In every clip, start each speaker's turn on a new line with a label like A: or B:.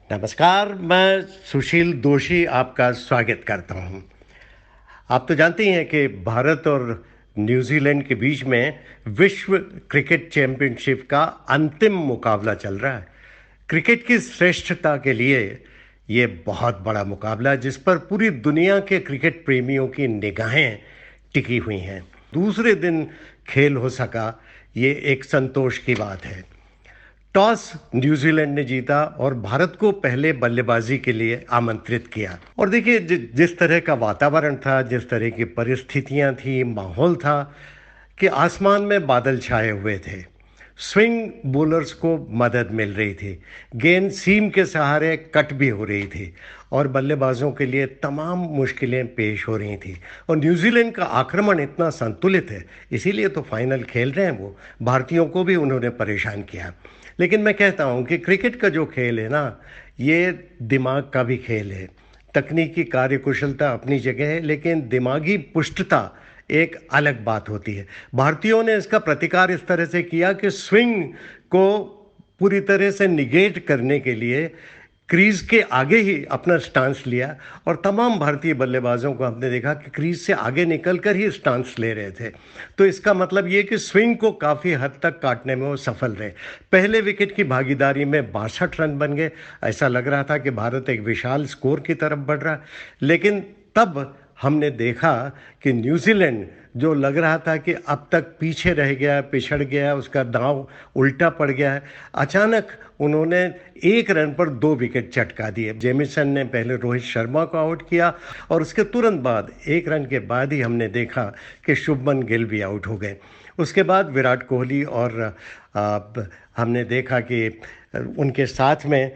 A: नमस्कार, मैं सुशील दोषी आपका स्वागत करता हूं। आप तो जानते ही हैं कि भारत और न्यूजीलैंड के बीच में विश्व क्रिकेट चैंपियनशिप का अंतिम मुकाबला चल रहा है। क्रिकेट की श्रेष्ठता के लिए ये बहुत बड़ा मुकाबला है जिस पर पूरी दुनिया के क्रिकेट प्रेमियों की निगाहें टिकी हुई हैं। दूसरे दिन खेल हो सका, ये एक संतोष की बात है। टॉस न्यूजीलैंड ने जीता और भारत को पहले बल्लेबाजी के लिए आमंत्रित किया। और देखिए, जिस तरह का वातावरण था, जिस तरह की परिस्थितियां थी, माहौल था कि आसमान में बादल छाए हुए थे। स्विंग बॉलर्स को मदद मिल रही थी, गेंद सीम के सहारे कट भी हो रही थी और बल्लेबाजों के लिए तमाम मुश्किलें पेश हो रही थी। और न्यूजीलैंड का आक्रमण इतना संतुलित है, इसीलिए तो फाइनल खेल रहे हैं वो। भारतीयों को भी उन्होंने परेशान किया। लेकिन मैं कहता हूं कि क्रिकेट का जो खेल है ना, ये दिमाग का भी खेल है। तकनीकी कार्यकुशलता अपनी जगह है, लेकिन दिमागी पुष्टता एक अलग बात होती है। भारतीयों ने इसका प्रतिकार इस तरह से किया कि स्विंग को पूरी तरह से निगेट करने के लिए क्रीज के आगे ही अपना स्टांस लिया और तमाम भारतीय बल्लेबाजों को हमने देखा कि क्रीज से आगे निकलकर ही स्टांस ले रहे थे। तो इसका मतलब ये कि स्विंग को काफ़ी हद तक काटने में वो सफल रहे। पहले विकेट की भागीदारी में 62 रन बन गए। ऐसा लग रहा था कि भारत एक विशाल स्कोर की तरफ बढ़ रहा है, लेकिन तब हमने देखा कि न्यूजीलैंड, जो लग रहा था कि अब तक पीछे रह गया, पिछड़ गया, उसका दांव उल्टा पड़ गया है, अचानक उन्होंने 1 रन पर 2 विकेट चटका दिए। जेमिसन ने पहले रोहित शर्मा को आउट किया और उसके तुरंत बाद 1 रन के बाद ही हमने देखा कि शुभमन गिल भी आउट हो गए। उसके बाद विराट कोहली और हमने देखा कि उनके साथ में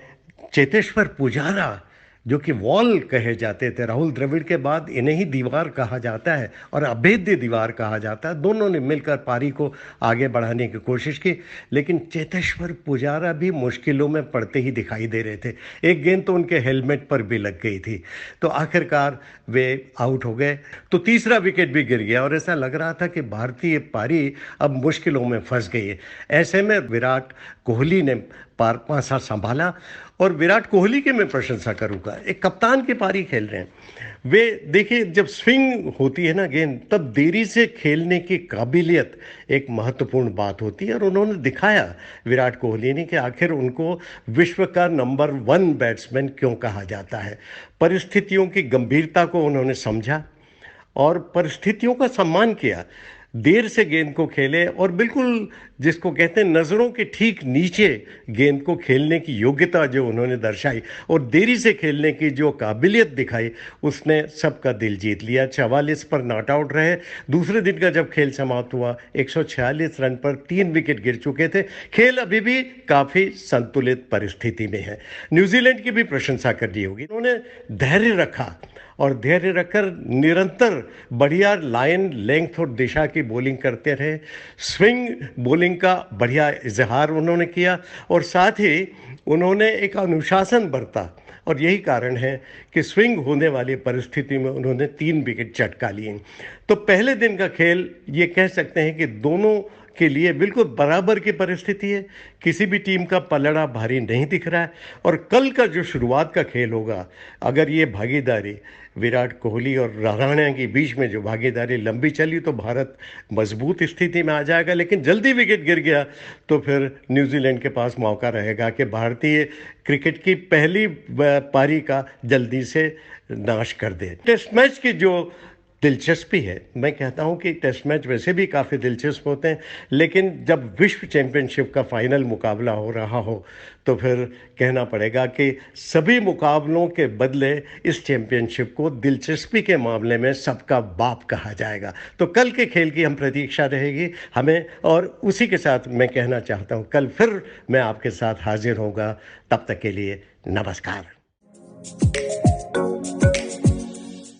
A: चेतेश्वर पुजारा, जो कि वॉल कहे जाते थे, राहुल द्रविड़ के बाद इन्हें ही दीवार कहा जाता है और अभेद्य दीवार कहा जाता है, दोनों ने मिलकर पारी को आगे बढ़ाने की कोशिश की। लेकिन चेतेश्वर पुजारा भी मुश्किलों में पड़ते ही दिखाई दे रहे थे। एक गेंद तो उनके हेलमेट पर भी लग गई थी, तो आखिरकार वे आउट हो गए। तो तीसरा विकेट भी गिर गया और ऐसा लग रहा था कि भारतीय पारी अब मुश्किलों में फंस गई है। ऐसे में विराट कोहली ने पासा संभाला और विराट कोहली की मैं प्रशंसा करूंगा। एक कप्तान की पारी खेल रहे हैं वे। देखिए, जब स्विंग होती है ना गेंद, तब देरी से खेलने की काबिलियत एक महत्वपूर्ण बात होती है और उन्होंने दिखाया, विराट कोहली ने, कि आखिर उनको विश्व का नंबर 1 बैट्समैन क्यों कहा जाता है। परिस्थितियों की गंभीरता को उन्होंने समझा और परिस्थितियों का सम्मान किया। देर से गेंद को खेले और बिल्कुल जिसको कहते हैं नज़रों के ठीक नीचे गेंद को खेलने की योग्यता जो उन्होंने दर्शाई और देरी से खेलने की जो काबिलियत दिखाई, उसने सबका दिल जीत लिया। 44 पर नॉट आउट रहे। दूसरे दिन का जब खेल समाप्त हुआ, 146 रन पर 3 विकेट गिर चुके थे। खेल अभी भी काफ़ी संतुलित परिस्थिति में है। न्यूजीलैंड की भी प्रशंसा करनी होगी। उन्होंने धैर्य रखा और धैर्य रखकर निरंतर बढ़िया लाइन, लेंथ और दिशा की बॉलिंग करते रहे। स्विंग बॉलिंग का बढ़िया इजहार उन्होंने किया और साथ ही उन्होंने एक अनुशासन बरता और यही कारण है कि स्विंग होने वाली परिस्थिति में उन्होंने 3 विकेट चटका लिए। तो पहले दिन का खेल ये कह सकते हैं कि दोनों के लिए बिल्कुल बराबर की परिस्थिति है। किसी भी टीम का पलड़ा भारी नहीं दिख रहा है। और कल का जो शुरुआत का खेल होगा, अगर ये भागीदारी विराट कोहली और रहाणे के बीच में जो भागीदारी लंबी चली तो भारत मजबूत स्थिति में आ जाएगा। लेकिन जल्दी विकेट गिर गया तो फिर न्यूजीलैंड के पास मौका रहेगा कि भारतीय क्रिकेट की पहली पारी का जल्दी से नाश कर दे। टेस्ट मैच की जो दिलचस्पी है, मैं कहता हूं कि टेस्ट मैच वैसे भी काफ़ी दिलचस्प होते हैं, लेकिन जब विश्व चैंपियनशिप का फाइनल मुकाबला हो रहा हो तो फिर कहना पड़ेगा कि सभी मुकाबलों के बदले इस चैंपियनशिप को दिलचस्पी के मामले में सबका बाप कहा जाएगा। तो कल के खेल की हम प्रतीक्षा रहेगी हमें, और उसी के साथ मैं कहना चाहता हूं, कल फिर मैं आपके साथ हाजिर होगा। तब तक के लिए नमस्कार।